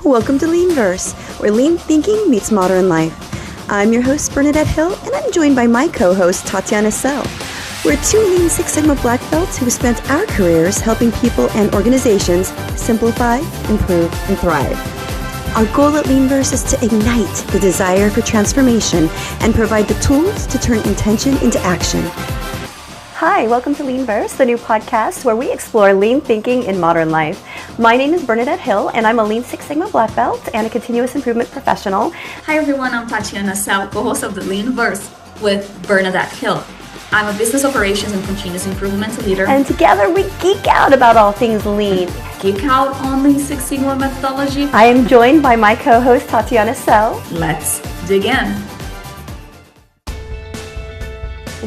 Welcome to LeanVerse, where lean thinking meets modern life. I'm your host, Bernadette Hill, and I'm joined by my co-host, Tatiana Sell. We're two Lean Six Sigma black belts who spent our careers helping people and organizations simplify, improve, and thrive. Our goal at LeanVerse is to ignite the desire for transformation and provide the tools to turn intention into action. Hi, welcome to LeanVerse, the new podcast where we explore lean thinking in modern life. My name is Bernadette Hill, and I'm a Lean Six Sigma black belt and a continuous improvement professional. Hi everyone, I'm Tatiana Sell, co-host of the LeanVerse with Bernadette Hill. I'm a business operations and continuous improvement leader. And together we geek out about all things lean. Geek out on Lean Six Sigma methodology. I am joined by my co-host, Tatiana Sell. Let's dig in.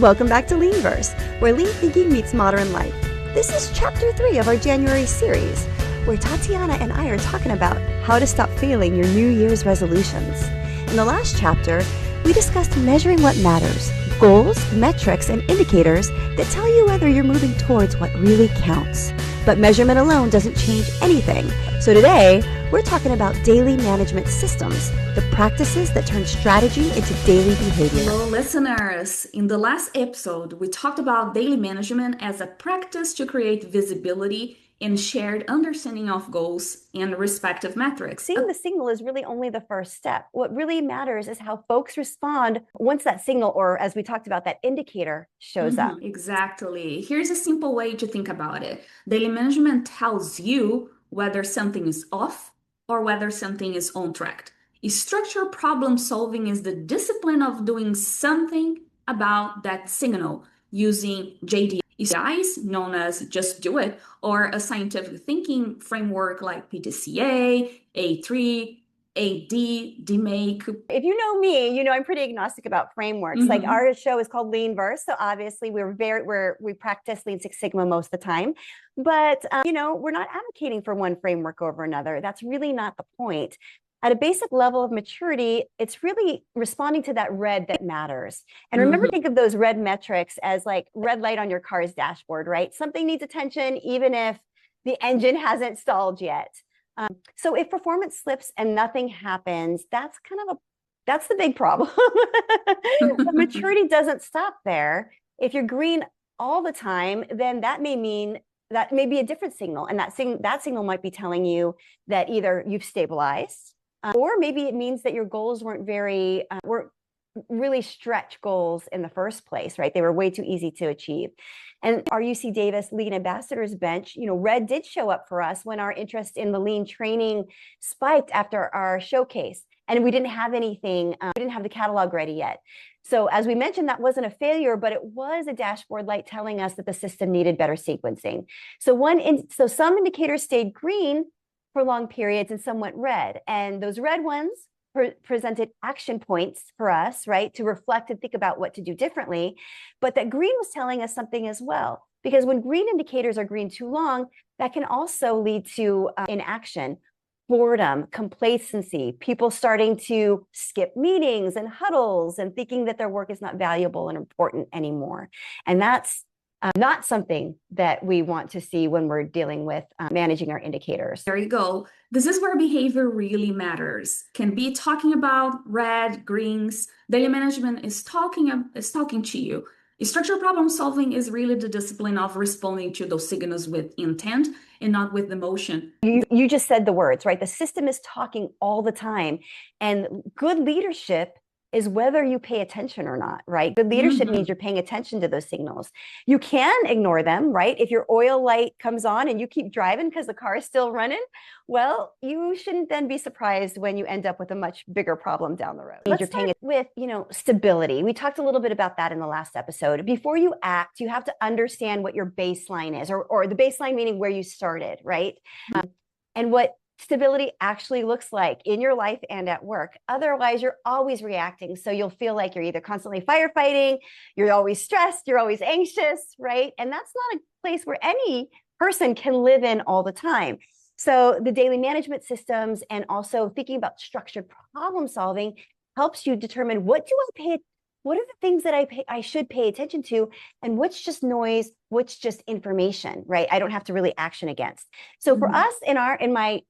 Welcome back to LeanVerse, where lean thinking meets modern life. This is chapter 3 of our January series, where Tatiana and I are talking about how to stop failing your New Year's resolutions. In the last chapter, we discussed measuring what matters, goals, metrics, and indicators that tell you whether you're moving towards what really counts. But measurement alone doesn't change anything. So today, we're talking about daily management systems, the practices that turn strategy into daily behavior. Hello, listeners. In the last episode, we talked about daily management as a practice to create visibility and shared understanding of goals and respective metrics. Seeing the signal is really only the first step. What really matters is how folks respond once that signal, or as we talked about, that indicator shows up. Exactly. Here's a simple way to think about it. Daily management tells you whether something is off or whether something is on track. Structured problem solving is the discipline of doing something about that signal using JDIs, known as just do it, or a scientific thinking framework like PDCA, A3, AD, DMake. If you know me, you know I'm pretty agnostic about frameworks. Like our show is called LeanVerse, so obviously we practice Lean Six Sigma most of the time. But we're not advocating for one framework over another. That's really not the point. At a basic level of maturity, it's really responding to that red that matters. And remember, think of those red metrics as like red light on your car's dashboard, right? Something needs attention, even if the engine hasn't stalled yet. So if performance slips and nothing happens, that's the big problem. But maturity doesn't stop there. If you're green all the time, then that may be a different signal. And that signal might be telling you that either you've stabilized, or maybe it means that your goals weren't really stretch goals in the first place, right? They were way too easy to achieve. And our UC Davis Lean Ambassadors bench, red did show up for us when our interest in the lean training spiked after our showcase. And we didn't have anything, we didn't have the catalog ready yet. So as we mentioned, that wasn't a failure, but it was a dashboard light telling us that the system needed better sequencing. So some indicators stayed green for long periods and some went red. And those red ones presented action points for us, right, to reflect and think about what to do differently. But that green was telling us something as well, because when green indicators are green too long, that can also lead to inaction, boredom, complacency, people starting to skip meetings and huddles and thinking that their work is not valuable and important anymore. And that's not something that we want to see when we're dealing with managing our indicators. There you go. This is where behavior really matters. Can be talking about red, greens. Daily management is talking to you. Structured problem solving is really the discipline of responding to those signals with intent and not with emotion. You just said the words, right? The system is talking all the time. And good leadership is whether you pay attention or not, right? Good leadership means you're paying attention to those signals. You can ignore them, right? If your oil light comes on and you keep driving because the car is still running, well, you shouldn't then be surprised when you end up with a much bigger problem down the road. You're paying it with, stability. We talked a little bit about that in the last episode. Before you act, you have to understand what your baseline is, or the baseline meaning where you started, right? And what stability actually looks like in your life and at work. Otherwise, you're always reacting. So you'll feel like you're either constantly firefighting, you're always stressed, you're always anxious, right? And that's not a place where any person can live in all the time. So the daily management systems and also thinking about structured problem solving helps you determine what are the things that I should pay attention to, and what's just noise, what's just information, right? I don't have to really action against. So for us in my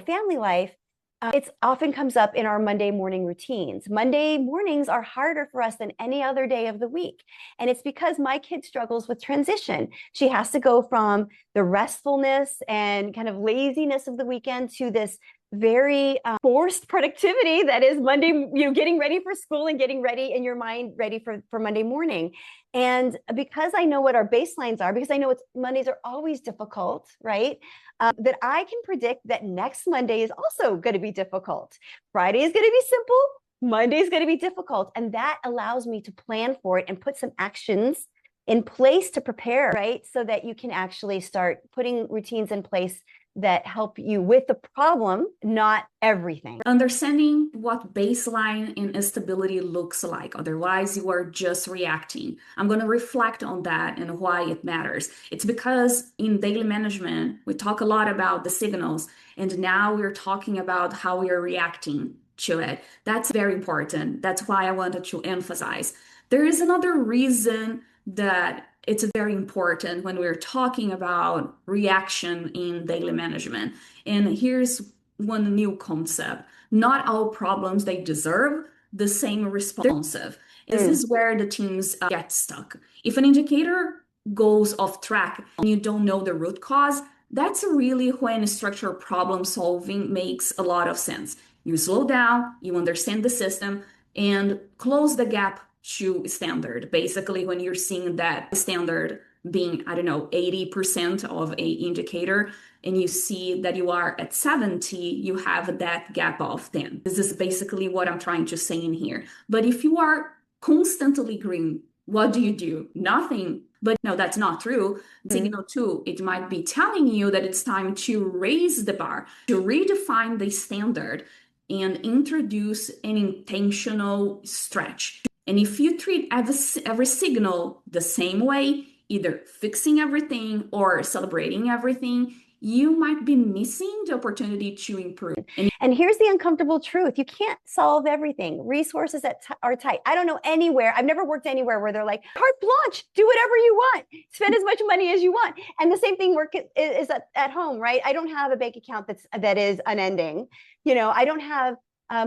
family life, It often comes up in our Monday morning routines. Monday mornings are harder for us than any other day of the week. And it's because my kid struggles with transition. She has to go from the restfulness and kind of laziness of the weekend to this very forced productivity that is Monday, getting ready for school and getting ready in your mind, ready for Monday morning. And because I know what our baselines are, because I know Mondays are always difficult, right? That I can predict that next Monday is also going to be difficult. Friday is going to be simple. Monday is going to be difficult. And that allows me to plan for it and put some actions in place to prepare, right? So that you can actually start putting routines in place that help you with the problem, not everything. Understanding what baseline and instability looks like. Otherwise, you are just reacting. I'm going to reflect on that and why it matters. It's because in daily management, we talk a lot about the signals, and now we're talking about how we are reacting to it. That's very important. That's why I wanted to emphasize. There is another reason that it's very important when we're talking about reaction in daily management. And here's one new concept. Not all problems, they deserve the same responsive. This is where the teams get stuck. If an indicator goes off track and you don't know the root cause, that's really when structural problem solving makes a lot of sense. You slow down, you understand the system, and close the gap to standard. Basically, when you're seeing that standard being, I don't know, 80% of a indicator, and you see that you are at 70, you have that gap of 10. This is basically what I'm trying to say in here. But if you are constantly green, what do? Nothing. But no, that's not true. Signal 2, it might be telling you that it's time to raise the bar, to redefine the standard and introduce an intentional stretch. And if you treat every signal the same way, either fixing everything or celebrating everything, you might be missing the opportunity to improve. And here's the uncomfortable truth. You can't solve everything. Resources are tight. I don't know anywhere. I've never worked anywhere where they're like, carte blanche, do whatever you want, spend as much money as you want. And the same thing is at home, right? I don't have a bank account that is unending. I don't have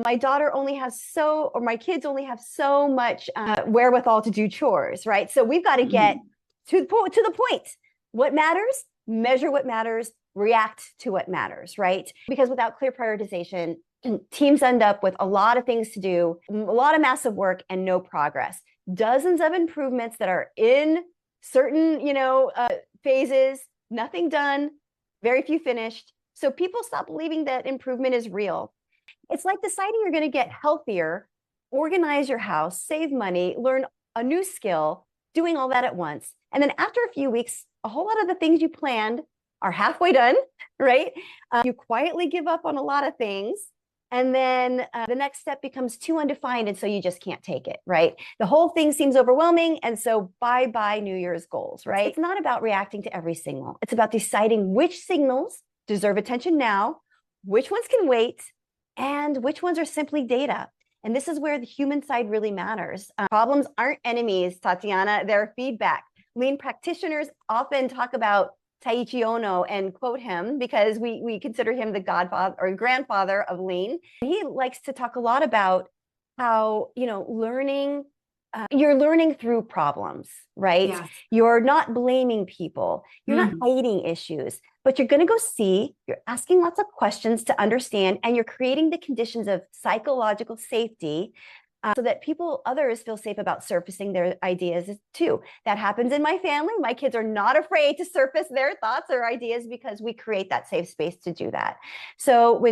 my daughter only has or my kids only have so much wherewithal to do chores, right? So we've got to get to the point. What matters? Measure what matters, react to what matters, right? Because without clear prioritization, teams end up with a lot of things to do, a lot of massive work and no progress. Dozens of improvements that are in certain, phases, nothing done, very few finished. So people stop believing that improvement is real. It's like deciding you're going to get healthier, organize your house, save money, learn a new skill, doing all that at once. And then after a few weeks, a whole lot of the things you planned are halfway done, right? You quietly give up on a lot of things. And then the next step becomes too undefined. And so you just can't take it, right? The whole thing seems overwhelming. And so bye-bye New Year's goals, right? It's not about reacting to every signal. It's about deciding which signals deserve attention now, which ones can wait, and which ones are simply data. And this is where the human side really matters. Problems aren't enemies, Tatiana, they're feedback. Lean practitioners often talk about Taiichi Ohno and quote him because we consider him the godfather or grandfather of Lean. He likes to talk a lot about how, learning, you're learning through problems, right? Yes. You're not blaming people. You're not hiding issues, but you're going to go see, you're asking lots of questions to understand, and you're creating the conditions of psychological safety so that others feel safe about surfacing their ideas too. That happens in my family. My kids are not afraid to surface their thoughts or ideas because we create that safe space to do that. So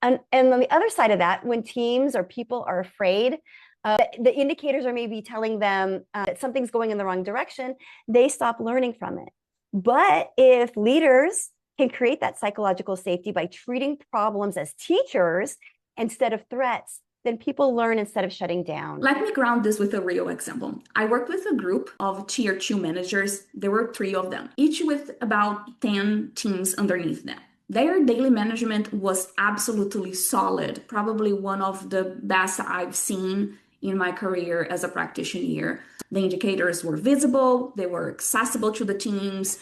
and on the other side of that, when teams or people are afraid, the indicators are maybe telling them that something's going in the wrong direction, they stop learning from it. But if leaders can create that psychological safety by treating problems as teachers instead of threats, then people learn instead of shutting down. Let me ground this with a real example. I worked with a group of tier 2 managers. There were 3 of them, each with about 10 teams underneath them. Their daily management was absolutely solid, probably one of the best I've seen in my career as a practitioner. The indicators were visible, they were accessible to the teams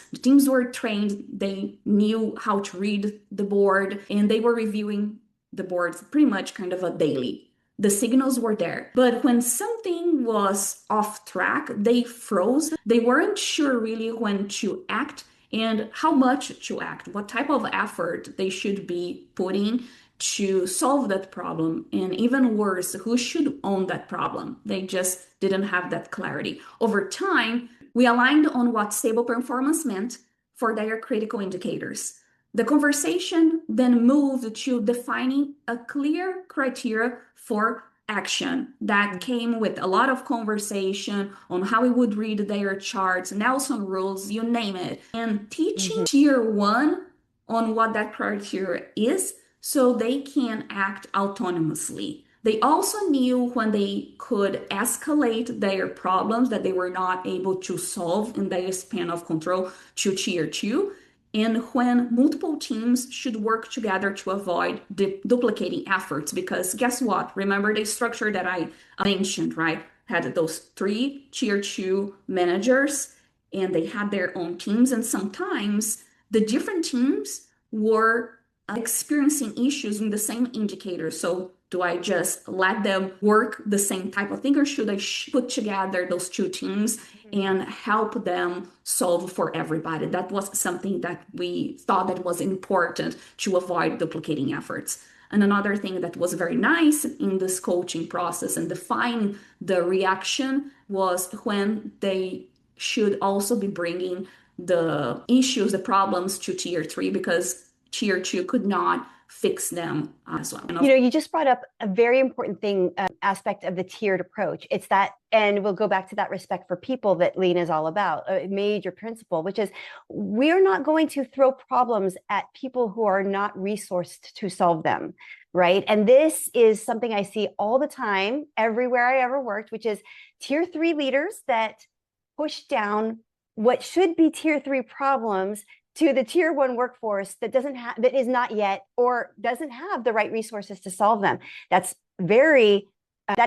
were trained, they knew how to read the board, and they were reviewing the boards pretty much kind of a daily. The signals were there. But when something was off track, they froze. They weren't sure really when to act and how much to act, what type of effort they should be putting to solve that problem. And even worse, who should own that problem? They just didn't have that clarity. Over time, we aligned on what stable performance meant for their critical indicators. The conversation then moved to defining a clear criteria for action that came with a lot of conversation on how we would read their charts, Nelson rules, you name it, and teaching tier one on what that criteria is so they can act autonomously. They also knew when they could escalate their problems that they were not able to solve in their span of control to tier two, and when multiple teams should work together to avoid duplicating efforts. Because guess what? Remember the structure that I mentioned, right? Had those 3 tier 2 managers, and they had their own teams. And sometimes the different teams were experiencing issues in the same indicator. So do I just let them work the same type of thing, or should I put together those 2 teams and help them solve for everybody? That was something that we thought that was important to avoid duplicating efforts. And another thing that was very nice in this coaching process and define the reaction was when they should also be bringing the issues, the problems to tier 3, because tier 2 could not fix them as well. You just brought up a very important thing, aspect of the tiered approach. It's that, and we'll go back to that respect for people that Lean is all about, a major principle, which is we're not going to throw problems at people who are not resourced to solve them, right? And this is something I see all the time, everywhere I ever worked, which is tier 3 leaders that push down what should be tier 3 problems to the tier 1 workforce that is not yet or doesn't have the right resources to solve them. That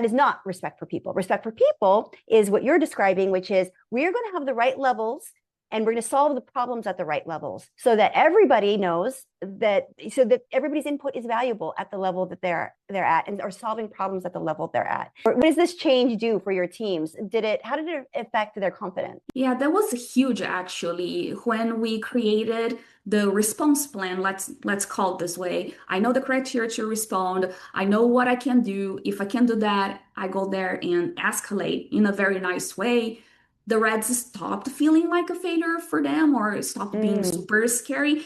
is not respect for people. Respect for people is what you're describing, which is we are going to have the right levels and we're going to solve the problems at the right levels so that everybody knows that, so that everybody's input is valuable at the level that they're at and are solving problems at the level they're at. What does this change do for your teams? How did it affect their confidence? Yeah, that was huge actually. When we created the response plan, let's call it this way. I know the criteria to respond. I know what I can do. If I can do that, I go there and escalate in a very nice way. The Reds stopped feeling like a failure for them or stopped being super scary.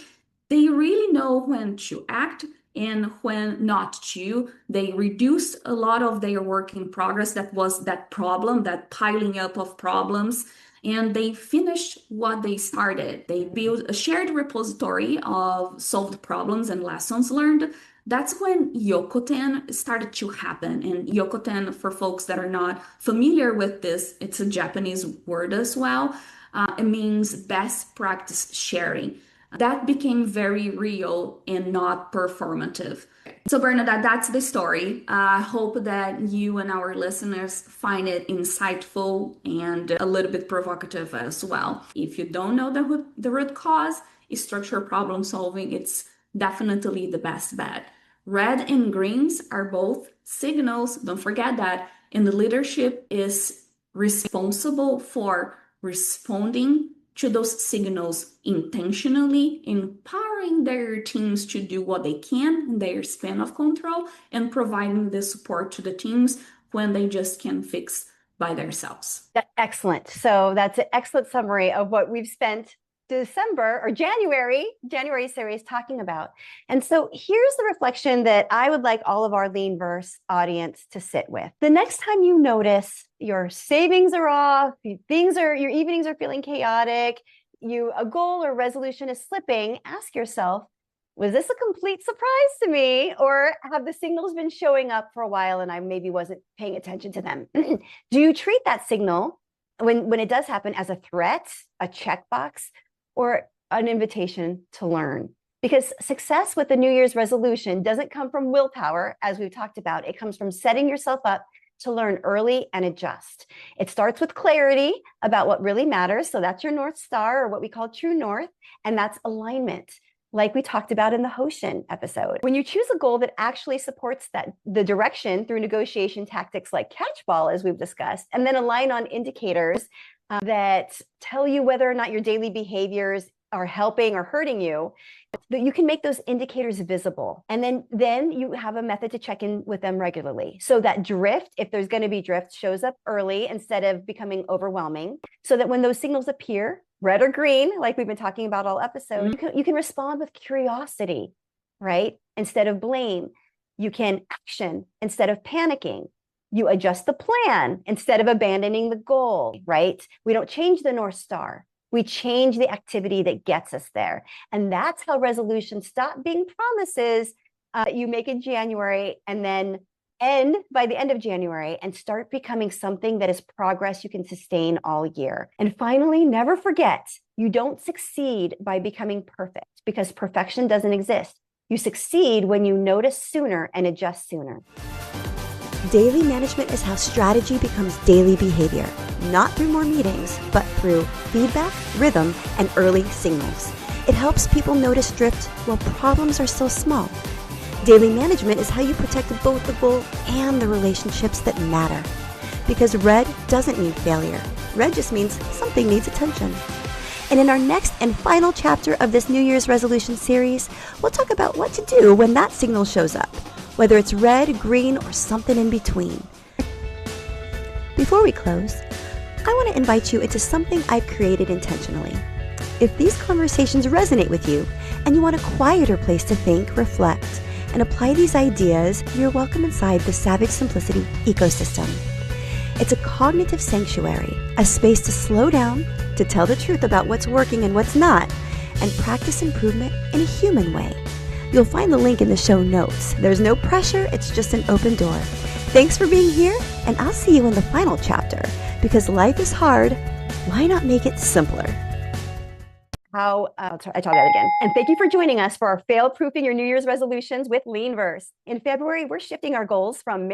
They really know when to act and when not to. They reduced a lot of their work in progress that was that problem, that piling up of problems, and they finished what they started. They built a shared repository of solved problems and lessons learned. That's when Yokoten started to happen. And Yokoten, for folks that are not familiar with this, it's a Japanese word as well. It means best practice sharing. That became very real and not performative. So Bernadette, that's the story. I hope that you and our listeners find it insightful and a little bit provocative as well. If you don't know the root cause, structural problem solving, it's definitely the best bet. Red and greens are both signals. Don't forget that. And the leadership is responsible for responding to those signals intentionally, empowering their teams to do what they can in their span of control, and providing the support to the teams when they just can't fix by themselves. Excellent. So that's an excellent summary of what we've spent December or January series talking about. And so here's the reflection that I would like all of our LeanVerse audience to sit with. The next time you notice your savings are off, your evenings are feeling chaotic, a goal or resolution is slipping, ask yourself, was this a complete surprise to me, or have the signals been showing up for a while and I maybe wasn't paying attention to them? Do you treat that signal when it does happen as a threat, a checkbox, or an invitation to learn? Because success with the New Year's resolution doesn't come from willpower, as we've talked about. It comes from setting yourself up to learn early and adjust. It starts with clarity about what really matters. So that's your North Star, or what we call true north, and that's alignment. like we talked about in the Hoshin episode. When you choose a goal that actually supports the direction through negotiation tactics like catchball, as we've discussed, and then align on indicators that tell you whether or not your daily behaviors are helping or hurting you, that you can make those indicators visible. And then you have a method to check in with them regularly. So that drift, if there's going to be drift, shows up early instead of becoming overwhelming. So that when those signals appear, red or green, like we've been talking about all episode, you can respond with curiosity, right? Instead of blame. You can action instead of panicking. You adjust the plan instead of abandoning the goal, right? We don't change the North Star. We change the activity that gets us there. And that's how resolutions stop being promises that you make in January and then end by the end of January and start becoming something that is progress you can sustain all year. And finally, never forget, you don't succeed by becoming perfect because perfection doesn't exist. You succeed when you notice sooner and adjust sooner. Daily management is how strategy becomes daily behavior, not through more meetings, but through feedback, rhythm, and early signals. It helps people notice drift while problems are still small. Daily management is how you protect both the goal and the relationships that matter. Because red doesn't mean failure. Red just means something needs attention. And in our next and final chapter of this New Year's resolution series, we'll talk about what to do when that signal shows up, whether it's red, green, or something in between. Before we close, I want to invite you into something I've created intentionally. If these conversations resonate with you and you want a quieter place to think, reflect, and apply these ideas, you're welcome inside the Savage Simplicity ecosystem. It's a cognitive sanctuary, a space to slow down, to tell the truth about what's working and what's not, and practice improvement in a human way. You'll find the link in the show notes. There's no pressure, it's just an open door. Thanks for being here, and I'll see you in the final chapter. Because life is hard, why not make it simpler? I try that again. And thank you for joining us for our fail-proofing your New Year's resolutions with LeanVerse. In February, we're shifting our goals from